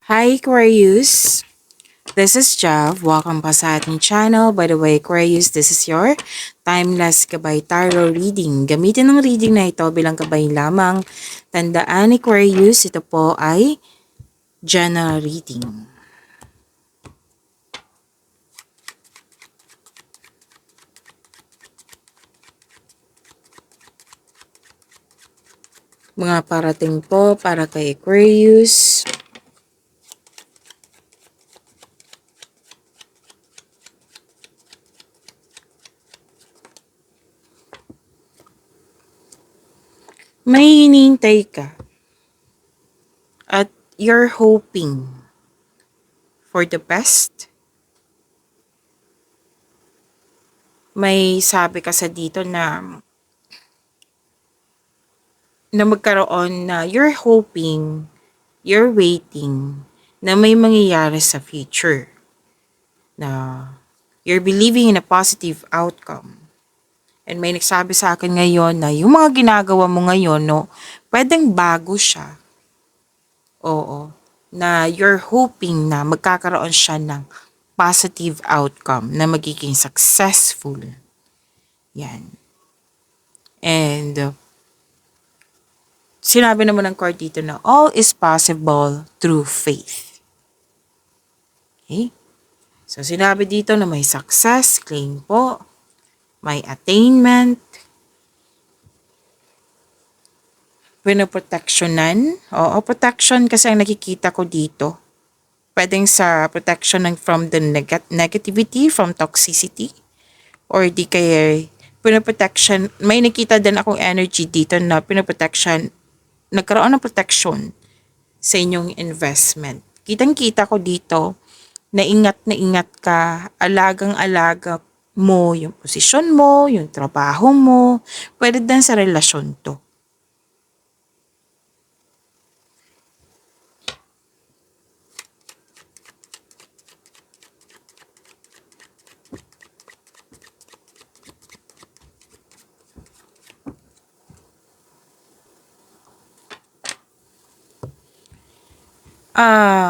Hi Aquarius! This is Jav. Welcome pa sa ating channel. By the way, Aquarius, this is your Timeless Gabay Tarot Reading. Gamitin ang reading na ito bilang gabay lamang. Tandaan, Aquarius, ito po ay general reading. Mga parating po para kay Aquarius. May hinihintay ka at you're hoping for the best. May sabi ka sa dito na magkaroon na you're hoping, you're waiting na may mangyayari sa future. Na you're believing in a positive outcome. And may nagsabi sa akin ngayon na yung mga ginagawa mo ngayon, no, pwedeng bago siya. Oo. Na you're hoping na magkakaroon siya ng positive outcome, na magiging successful. Yan. And sinabi naman ng card dito na all is possible through faith. Okay? So, sinabi dito na may success, claim po, may attainment, pinoproteksyonan. Oo, protection kasi ang nakikita ko dito. Pwedeng sa protection from the negativity, from toxicity, or di kaya pinoprotection. May nakita din akong energy dito na pinoprotection, nagkaroon ng protection sa inyong investment. Kitang-kita ko dito na ingat ka, alagang-alaga mo yung posisyon mo, yung trabaho mo, pwede din sa relasyon to.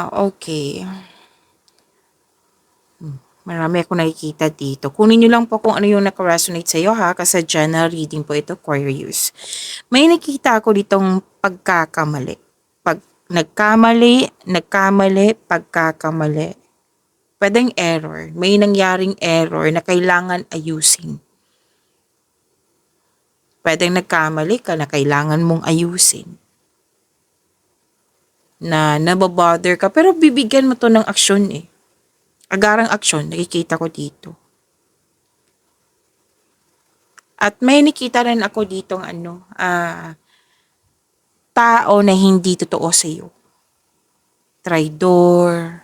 Okay. Marami akong nakikita dito. Kunin nyo lang po kung ano yung nakaresonate sa iyo ha, kasi general reading po ito, Aquarius. May nakita ako ditong pagkakamali. Pag nagkamali, pagkakamali. Pwedeng error. May nangyaring error na kailangan ayusin. Pwedeng nagkamali ka na kailangan mong ayusin. Na nababother ka, pero bibigyan mo to ng aksyon eh. Agarang aksyon, nakikita ko dito. At may nakita rin ako ditong tao na hindi totoo sa iyo. Traidor,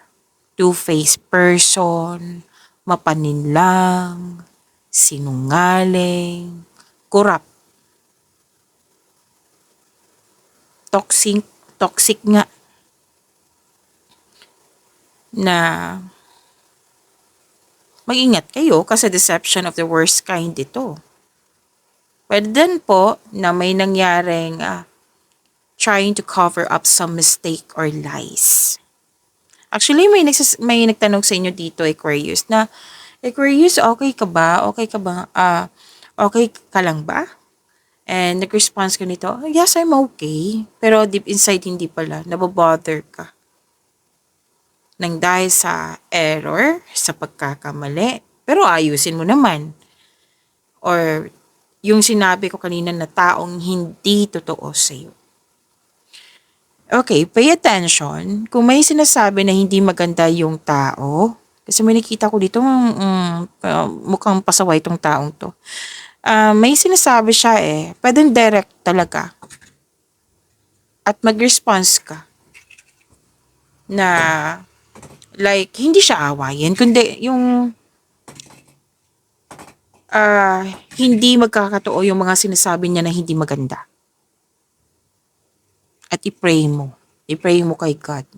two-faced person, mapaninlang, sinungaling, corrupt, toxic nga, na mag-ingat kayo kasi deception of the worst kind ito. Pwede din po na may nangyaring trying to cover up some mistake or lies. Actually, may nagtanong sa inyo dito, Aquarius, na Aquarius, okay ka ba? Okay ka ba? Okay ka lang ba? And nag-response ka nito, yes, I'm okay. Pero deep inside, hindi pala. Nababother ka. Nang dahil sa error, sa pagkakamali. Pero ayusin mo naman. Or yung sinabi ko kanina na taong hindi totoo sa'yo. Okay, pay attention. Kung may sinasabi na hindi maganda yung tao, kasi may nakita ko dito, mukhang pasaway itong taong to. May sinasabi siya pwedeng direct talaga. At mag-response ka. Na, like, hindi siya awayin, kundi yung hindi magkakatotoo yung mga sinasabi niya na hindi maganda. At i-pray mo. I-pray mo kay God.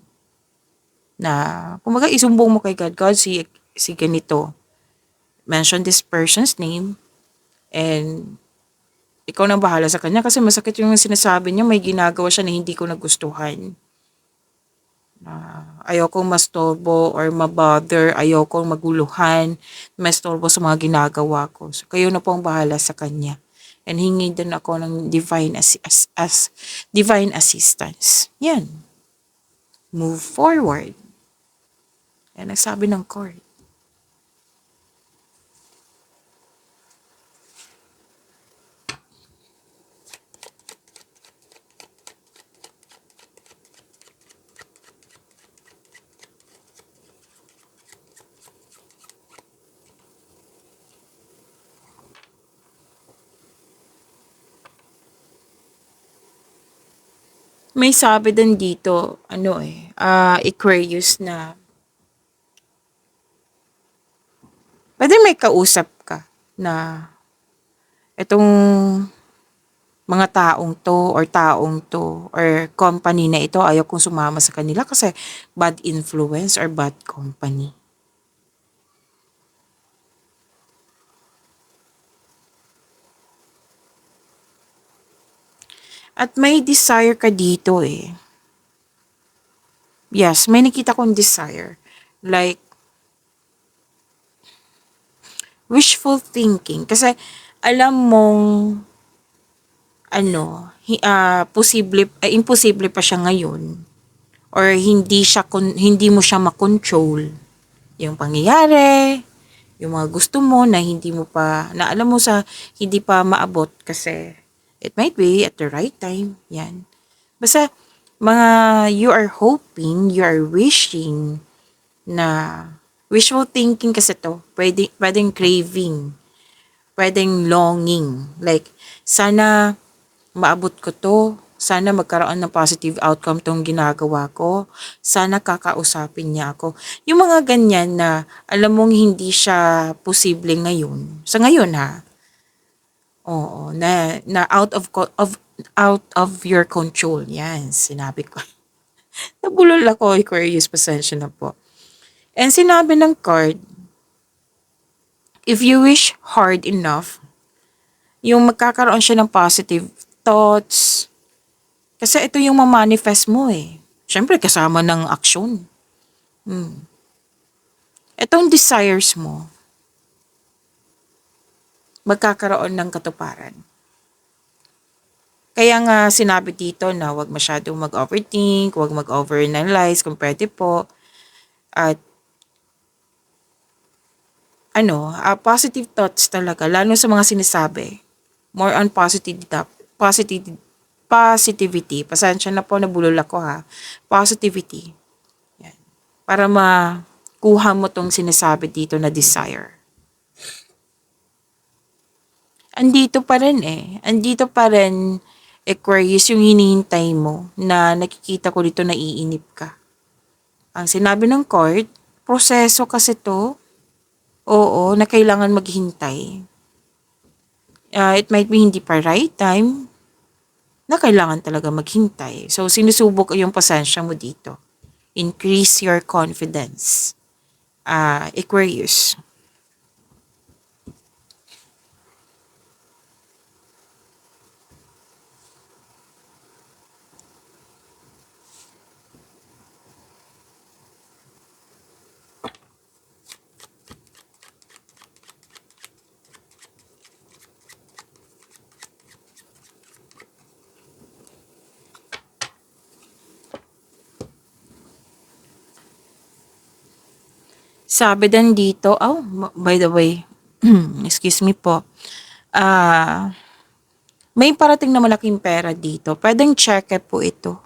Na, kumaga isumbong mo kay God, God, si ganito. Mention this person's name. And, ikaw nang bahala sa kanya kasi masakit yung sinasabi niya, may ginagawa siya na hindi ko nagustuhan. Ayokong mastorbo or mabother, ayokong maguluhan, mastorbo sa mga ginagawa ko. So, kayo na po ang bahala sa kanya. And hingi din ako ng divine assistance. Yan. Move forward. Yan ang sabi ng court. May sabi din dito, Aquarius na, pwede may kausap ka na itong mga taong to or company na ito, ayaw kong sumama sa kanila kasi bad influence or bad company. At may desire ka dito eh. Yes, may nakita kong desire. Like, wishful thinking. Kasi, alam mong, imposible pa siya ngayon. Or hindi mo siya makontrol. Yung pangyayari, yung mga gusto mo na na alam mo hindi pa maabot kasi it might be at the right time. Yan. Basta, you are hoping, you are wishing na wishful thinking kasi to, pwedeng craving, pwedeng longing. Like, sana maabot ko to, sana magkaroon ng positive outcome tong ginagawa ko, sana kakausapin niya ako. Yung mga ganyan na alam mong hindi siya posible ngayon. Sa ngayon ha. Oo, na out of your control. Yan, sinabi ko. Nabulol ako, Aquarius, pasensya na po. And sinabi ng card, if you wish hard enough, yung magkakaroon siya ng positive thoughts. Kasi ito yung mamanifest mo eh. Siyempre, kasama ng aksyon. Itong desires mo, magkakaroon ng katuparan. Kaya nga sinabi dito na huwag masyadong mag-overthink, huwag mag-overanalyze kung pwede po. At positive thoughts talaga, lalo sa mga sinasabi. More on positivity. Pasensya na po, nabulol ako ha. Positivity. Yan. Para makuha mo tong sinasabi dito na desire. Andito pa rin eh. Andito pa rin, Aquarius, yung hinihintay mo na nakikita ko dito na iinip ka. Ang sinabi ng court, proseso kasi to. Oo, na kailangan maghintay. It might be hindi pa right time na kailangan talaga maghintay. So, sinusubok yung pasensya mo dito. Increase your confidence. Aquarius. Sabi din dito, by the way, excuse me po, may parating na malaking pera dito. Pwedeng cheque po ito.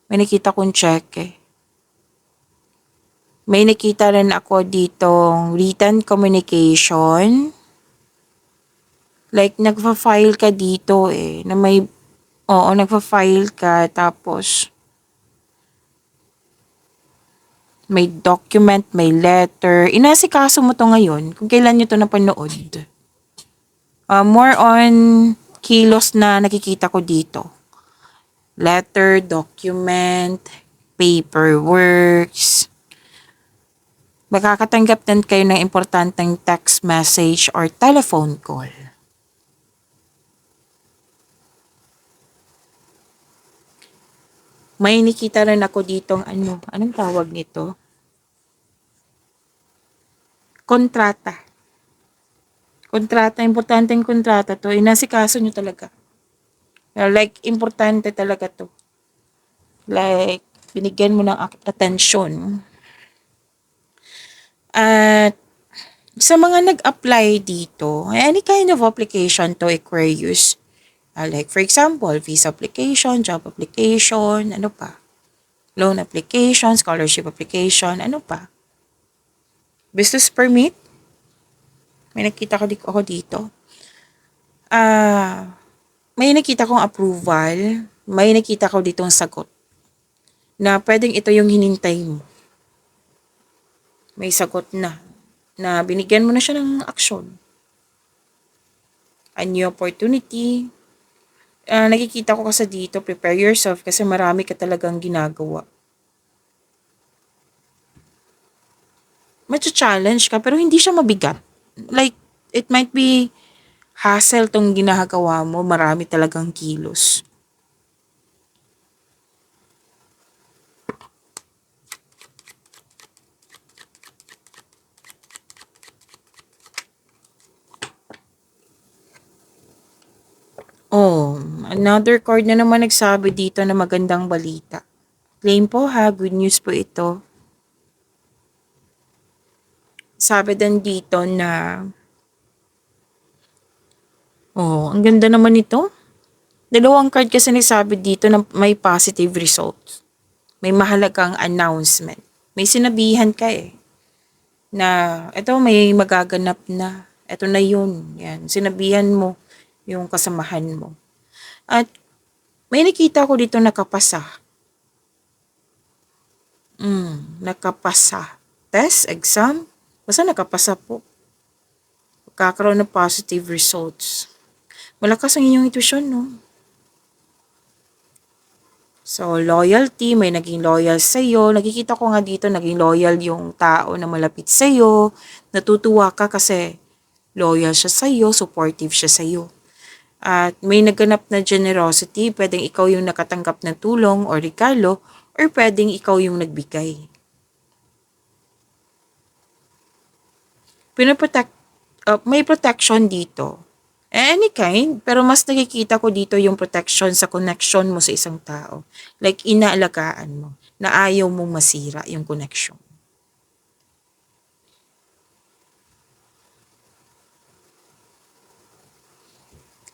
May nakita kong cheque. May nakita rin ako ditong written communication. Like, nagpa-file ka dito eh. Nagpa-file ka tapos may document, may letter. Inasikaso mo to ngayon kung kailan nyo to napanood. More on kilos na nakikita ko dito. Letter, document, paperworks. Makakatanggap din kayo ng importanteng text message or telephone call. May nakita rin ako ditong anong tawag nito? Kontrata. Kontrata, importanteng kontrata to. Inasikaso nyo talaga. Like, importante talaga to. Like, binigyan mo ng attention. At sa mga nag-apply dito, any kind of application to Aquarius, like for example, visa application, job application, ano pa? Loan application, scholarship application, ano pa? Business permit? May nakita ko ako dito. May nakita kong approval, may nakita ko ditong sagot na pwedeng ito yung hinintay mo. May sagot na binigyan mo na siya ng aksyon. A new opportunity. Nakikita ko kasi dito, prepare yourself kasi marami ka talagang ginagawa. Challenge ka pero hindi siya mabigat. Like, it might be hassle tong ginagawa mo, marami talagang kilos. Oh, another card na naman nagsabi dito na magandang balita. Claim po ha, good news po ito. Sabi din dito na, ang ganda naman ito. Dalawang card kasi nagsabi dito na may positive results. May mahalagang announcement. May sinabihan ka na ito may magaganap na. Ito na yun. Yan. Sinabihan mo yung kasamahan mo. At may nakita ko dito nakapasa. Nakapasa. Test, exam. Basta nakapasa po. Kakaroon ng positive results. Malakas ang inyong intuition, no? So, loyalty, may naging loyal sa'yo. Nakikita ko nga dito, naging loyal yung tao na malapit sa'yo. Natutuwa ka kasi loyal siya sa'yo, supportive siya sa'yo. At may naganap na generosity, pwedeng ikaw yung nakatanggap ng tulong o regalo, or pwedeng ikaw yung nagbigay. May protection dito. Any kind, pero mas nakikita ko dito yung protection sa connection mo sa isang tao. Like, inaalagaan mo, na ayaw mong masira yung connection.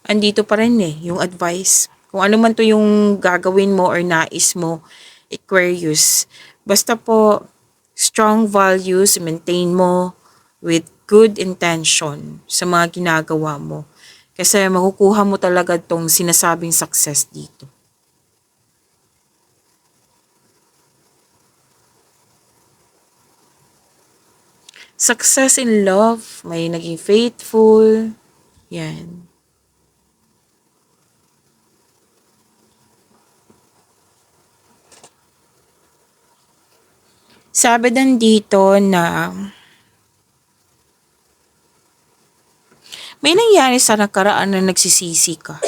Andito pa rin yung advice. Kung ano man to yung gagawin mo or nais mo, Aquarius, basta po, strong values, maintain mo with good intention sa mga ginagawa mo. Kasi makukuha mo talaga tong sinasabing success dito. Success in love, may naging faithful, yan. Sabi din dito na may nangyari sa nakaraan na nagsisisi ka.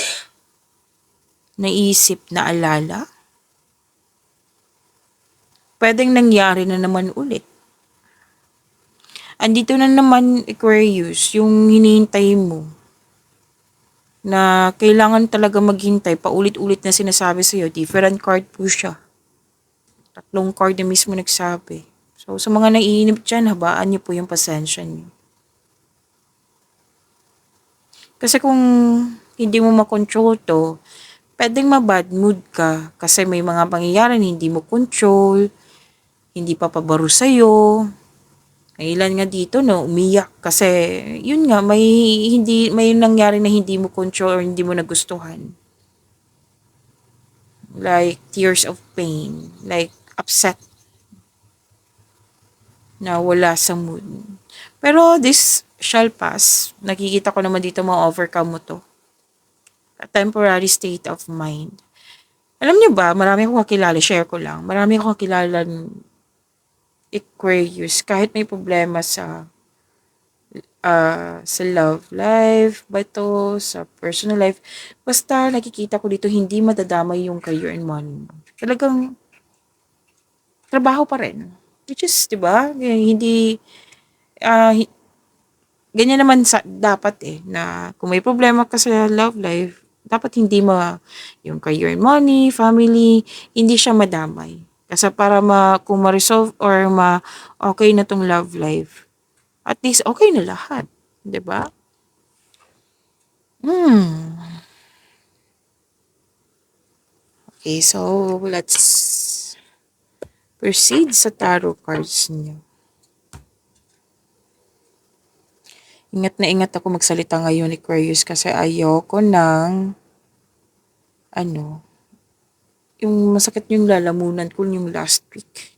Naisip na alala. Pwedeng nangyari na naman ulit. Andito na naman, Aquarius, yung hinihintay mo. Na kailangan talaga maghintay, paulit-ulit na sinasabi sa'yo, different card po siya. 3 card na mismo nagsabi. So, sa mga naiinip dyan, habaan niyo po yung pasensya niyo. Kasi kung hindi mo makontrol to, pwedeng ma-bad mood ka kasi may mga pangyayari na hindi mo control, hindi pa pabaro sa'yo. May ilan nga dito, no, umiyak kasi, yun nga, may nangyari na hindi mo control or hindi mo nagustuhan. Like, tears of pain, like, upset na wala sa mood. Pero this shall pass. Nakikita ko naman dito ma-overcome mo to. A temporary state of mind. Alam niyo ba, marami akong kakilala, share ko lang, marami akong kakilala Aquarius, kahit may problema sa love life, ba ito, sa personal life, basta nakikita ko dito, hindi madadamay yung career and money mo. talagang trabaho pa rin. Which is, 'di ba? Hindi ah, hi- ganyan naman sa dapat na kung may problema ka sa love life, dapat hindi yung career and money, family, hindi siya madamay. Kasi para kung ma-resolve or okay na tong love life, at least okay na lahat, 'di ba? Hmm. Okay, so let's proceed sa tarot cards niyo. Ingat na ingat ako magsalita ngayon, Aquarius, kasi ayoko ng ano, yung masakit yung lalamunan ko yung last week.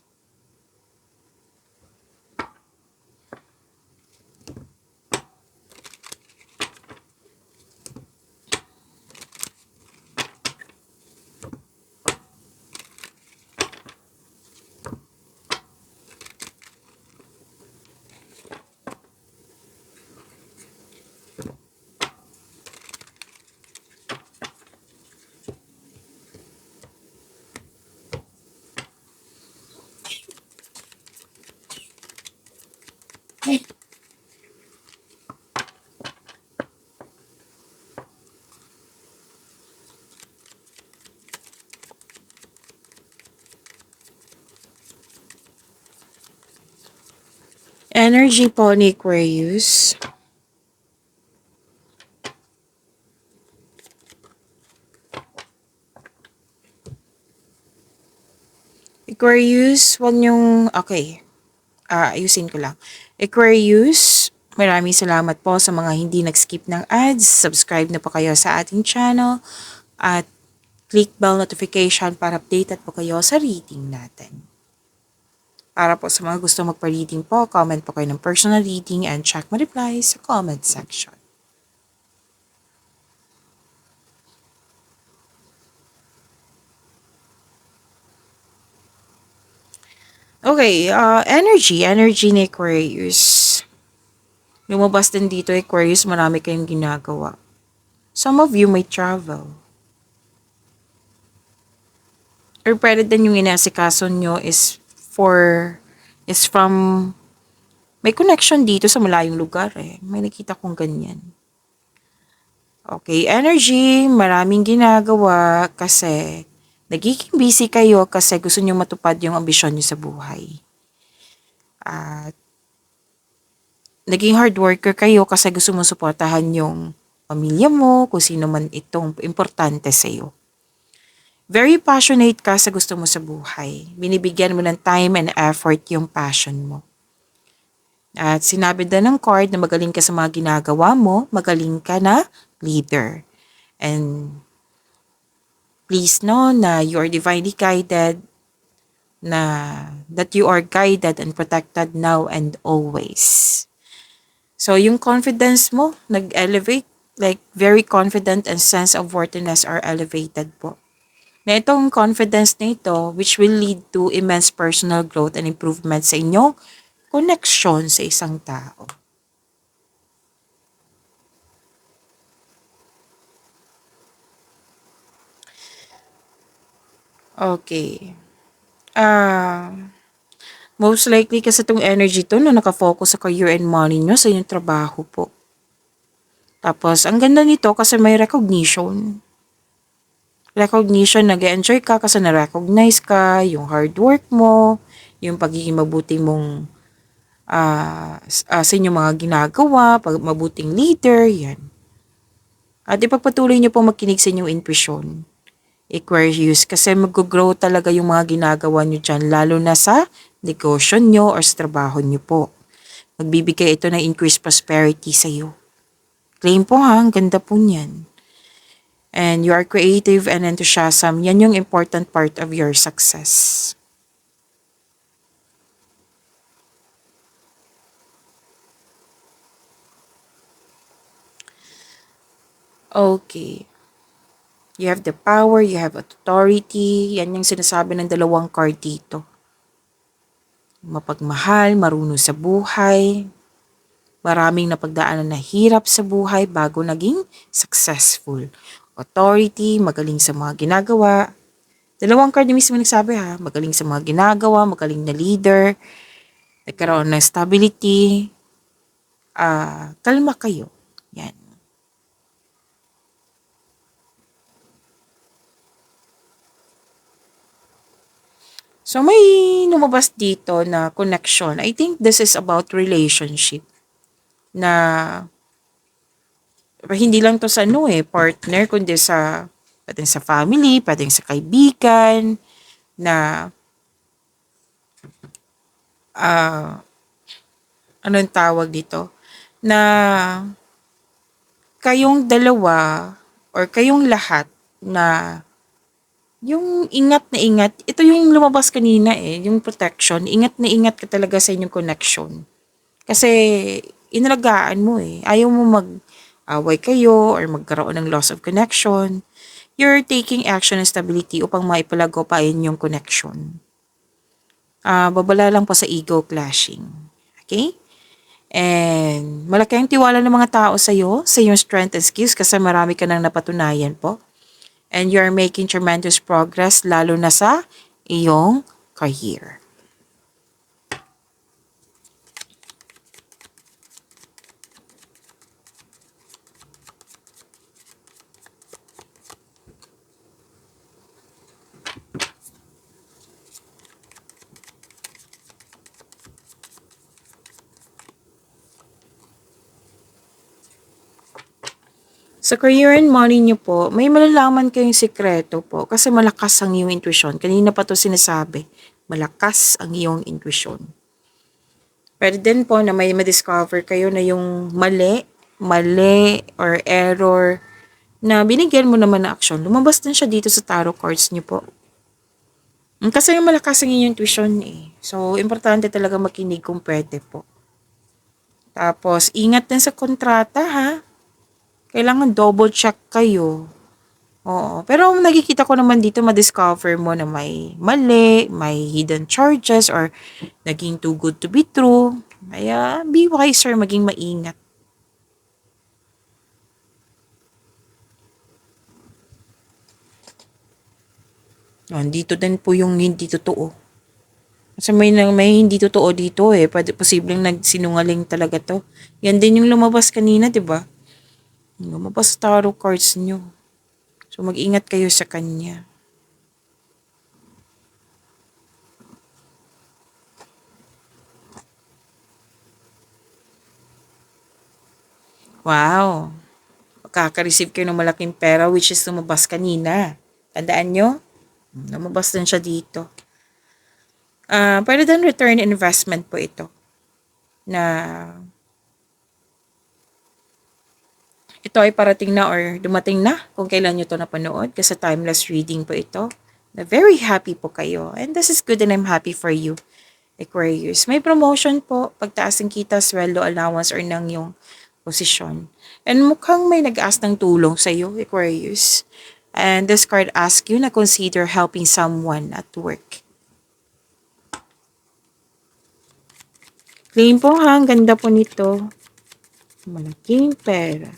Energy po ni Aquarius. Aquarius, wag niyong, okay, ayusin ko lang. Aquarius, maraming salamat po sa mga hindi nag-skip ng ads. Subscribe na po kayo sa ating channel at click bell notification para updated po kayo sa reading natin. Para po sa mga gusto magpa-reading po, comment po kayo ng personal reading and check my replies sa comment section. Okay, energy ni Aquarius. Lumabas din dito, Aquarius, marami kayong ginagawa. Some of you may travel. Or pwede din yung inasikaso nyo is from, may connection dito sa malayong lugar May nakita kong ganyan. Okay, energy, maraming ginagawa kasi nagiging busy kayo kasi gusto nyo matupad yung ambisyon nyo sa buhay. At naging hard worker kayo kasi gusto mo suportahan yung pamilya mo, kung sino man itong importante sa iyo. Very passionate ka sa gusto mo sa buhay. Binibigyan mo ng time and effort yung passion mo. At sinabi din ng card na magaling ka sa mga ginagawa mo, magaling ka na leader. And please know na you are divinely guided, na that you are guided and protected now and always. So yung confidence mo nag-elevate, like very confident and sense of worthiness are elevated po. Na itong confidence na ito, which will lead to immense personal growth and improvement sa inyong connection sa isang tao. Okay. Most likely kasi itong energy to na nakafocus sa career and money nyo sa inyong trabaho po. Tapos, ang ganda nito kasi may recognition. Recognition, nag-enjoy ka kasi na-recognize ka, yung hard work mo, yung pagiging mabuti mong sa inyong mga ginagawa, mabuting leader, yan. At ipagpatuloy niyo po makinig sa inyong intuition, Aquarius, kasi mag-grow talaga yung mga ginagawa niyo dyan, lalo na sa negosyo niyo or sa trabaho niyo po. Magbibigay ito ng increased prosperity sa iyo. Claim po ha, ang ganda po niyan. And you are creative and enthusiasm, yan yung important part of your success. Okay. You have the power, you have authority. Yan yung sinasabi ng dalawang card dito. Mapagmahal, marunong sa buhay. Maraming napagdaanan na hirap sa buhay bago naging successful. Authority, magaling sa mga ginagawa. Dalawang card na mismo nagsabi ha, magaling sa mga ginagawa, magaling na leader, nagkaroon ng stability, kalma kayo. Yan. So may lumabas dito na connection. I think this is about relationship na hindi lang to sa partner, kundi sa pwedeng sa family, pwedeng sa kaibigan, na anong tawag dito? Na kayong dalawa or kayong lahat na yung ingat na ingat, ito yung lumabas kanina yung protection, ingat na ingat ka talaga sa inyong connection. Kasi inalagaan mo ayaw mo mag-away kayo or magkaroon ng loss of connection. You're taking action and stability upang maipalagopain yung connection. Babala lang po sa ego clashing. Okay? And malaki ang tiwala ng mga tao sa iyong strength and skills kasi marami ka nang napatunayan po. And you're making tremendous progress lalo na sa iyong career. Sa career and money niyo po, may malalaman kayong sikreto po kasi malakas ang iyong intuition. Kanina pa to sinasabi, malakas ang iyong intuition. Pwede din po na may ma-discover kayo na yung mali or error na binigyan mo naman na action. Lumabas din siya dito sa tarot cards niyo po. Kasi yung malakas ang inyong intuition So, importante talaga makinig kung pwede po. Tapos, ingat din sa kontrata ha. Kailangan double check kayo. Oo. Pero nakikita ko naman dito, ma-discover mo na may mali, may hidden charges, or naging too good to be true. Kaya, be wiser, maging maingat. Dito din po yung hindi totoo. Kasi may hindi totoo dito Pwede, posibleng nagsinungaling talaga to. Yan din yung lumabas kanina, di ba? Lumabas tarot cards nyo. So, mag-ingat kayo sa kanya. Wow! Makaka-receive kayo ng malaking pera which is lumabas kanina. Tandaan nyo? Lumabas din siya dito. Pwede din return investment po ito. Na ito ay parating na or dumating na kung kailan nyo ito napanood kasi timeless reading po ito. Na very happy po kayo. And this is good and I'm happy for you, Aquarius. May promotion po, pagtaas ng kita, sweldo, allowance, or ng yung posisyon. And mukhang may nag-ask ng tulong sa iyo, Aquarius. And this card asks you na consider helping someone at work. Claim po ha, ang ganda po nito. Malaking pera.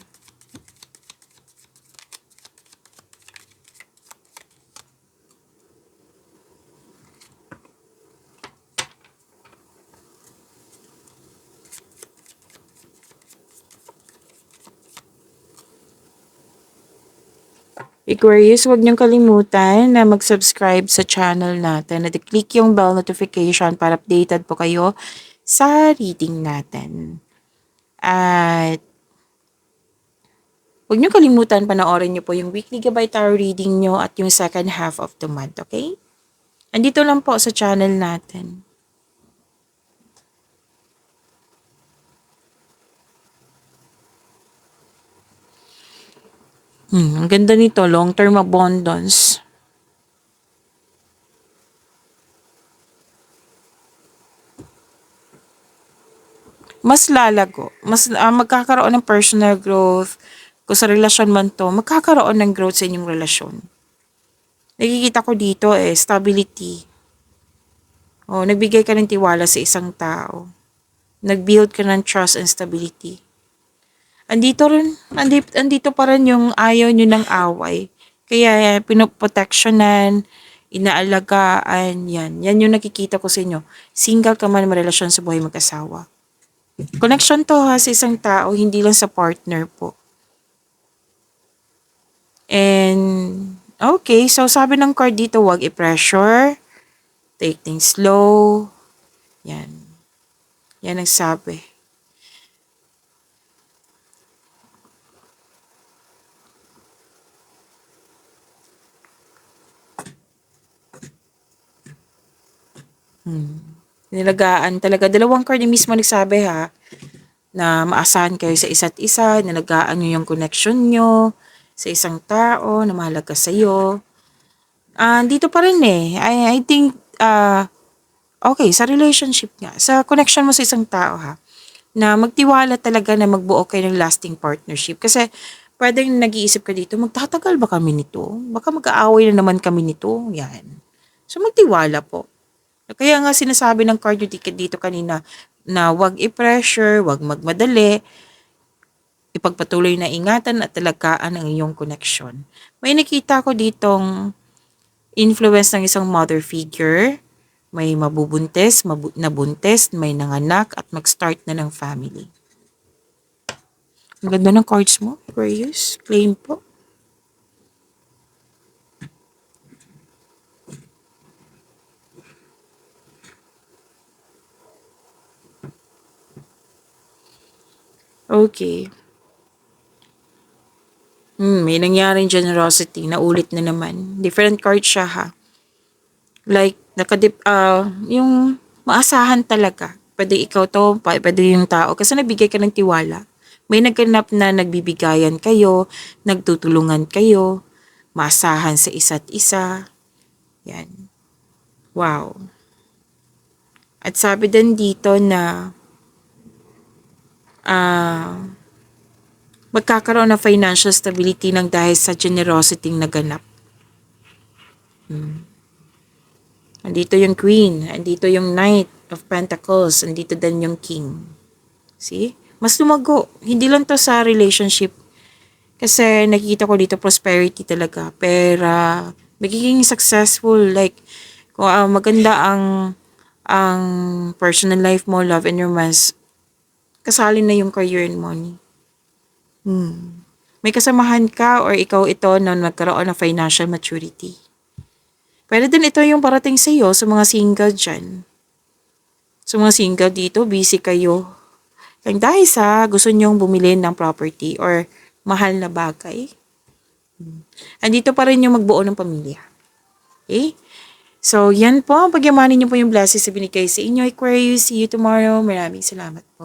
Aquarius, huwag niyong kalimutan na mag-subscribe sa channel natin at i-click yung bell notification para updated po kayo sa reading natin. At huwag niyong kalimutan panoorin niyo po yung weekly Gabay Tarot reading niyo at yung second half of the month, okay? Andito lang po sa channel natin. Ang ganda nito, long-term abundance. Mas lalago. Magkakaroon ng personal growth. Kung sa relasyon man to, magkakaroon ng growth sa inyong relasyon. Nakikita ko dito stability. Nagbigay ka ng tiwala sa isang tao. Nag-build ka ng trust and stability. Andito pa rin yung ayaw nyo ng away. Kaya pinoproteksyonan, inaalagaan, yan. Yan yung nakikita ko sa inyo. Single ka man, marelasyon sa buhay mag-asawa. Connection to ha, sa isang tao, hindi lang sa partner po. And, okay, so sabi ng card dito, wag i-pressure, take things slow, yan. Yan ang sabi. Nilagaan talaga. Dalawang card yung mismo nagsabi ha, na maasahan kayo sa isa't isa, nilagaan nyo yung connection nyo sa isang tao na mahalaga sa'yo. Dito pa rin eh. I think, okay, sa relationship nga, sa connection mo sa isang tao ha, na magtiwala talaga na magbuo kayo ng lasting partnership. Kasi, pwedeng nag-iisip ka dito, magtatagal ba kami nito? Baka mag-aaway na naman kami nito. Yan. So, magtiwala po. Kaya nga sinasabi ng card dito kanina na wag i-pressure, wag magmadali, ipagpatuloy na ingatan at talagaan ang iyong connection. May nakita ko ditong influence ng isang mother figure, may mabubuntis, nabuntis, may nanganak at mag-start na ng family. Ang ganda ng cards mo, Aquarius. Plain po. Okay. May nangyaring generosity na ulit na naman. Different card siya ha. Like, yung maasahan talaga. Pwede ikaw to, pwede yung tao. Kasi nabigay ka ng tiwala. May nagganap na nagbibigayan kayo, nagtutulungan kayo, maasahan sa isa't isa. Yan. Wow. At sabi din dito na magkakaroon ng financial stability ng dahil sa generosity naganap. Andito yung Queen, andito yung Knight of Pentacles, andito din yung King. See? Mas lumago. Hindi lang to sa relationship. Kasi nakikita ko dito prosperity talaga. Pera, magiging successful. Like, kung maganda ang personal life mo, love and romance, kasali na yung career and money. May kasamahan ka or ikaw ito na nagkaroon ng financial maturity. Pwede din ito yung parating sa iyo sa mga single dyan. Sa mga single dito, busy kayo. Kaya dahil sa gusto nyong bumili ng property or mahal na bagay. Andito pa rin yung magbuo ng pamilya. Okay? So, yan po. Pagyamanin niyo po yung blessings na binigay sa inyo, Aquarius. See you tomorrow. Maraming salamat po.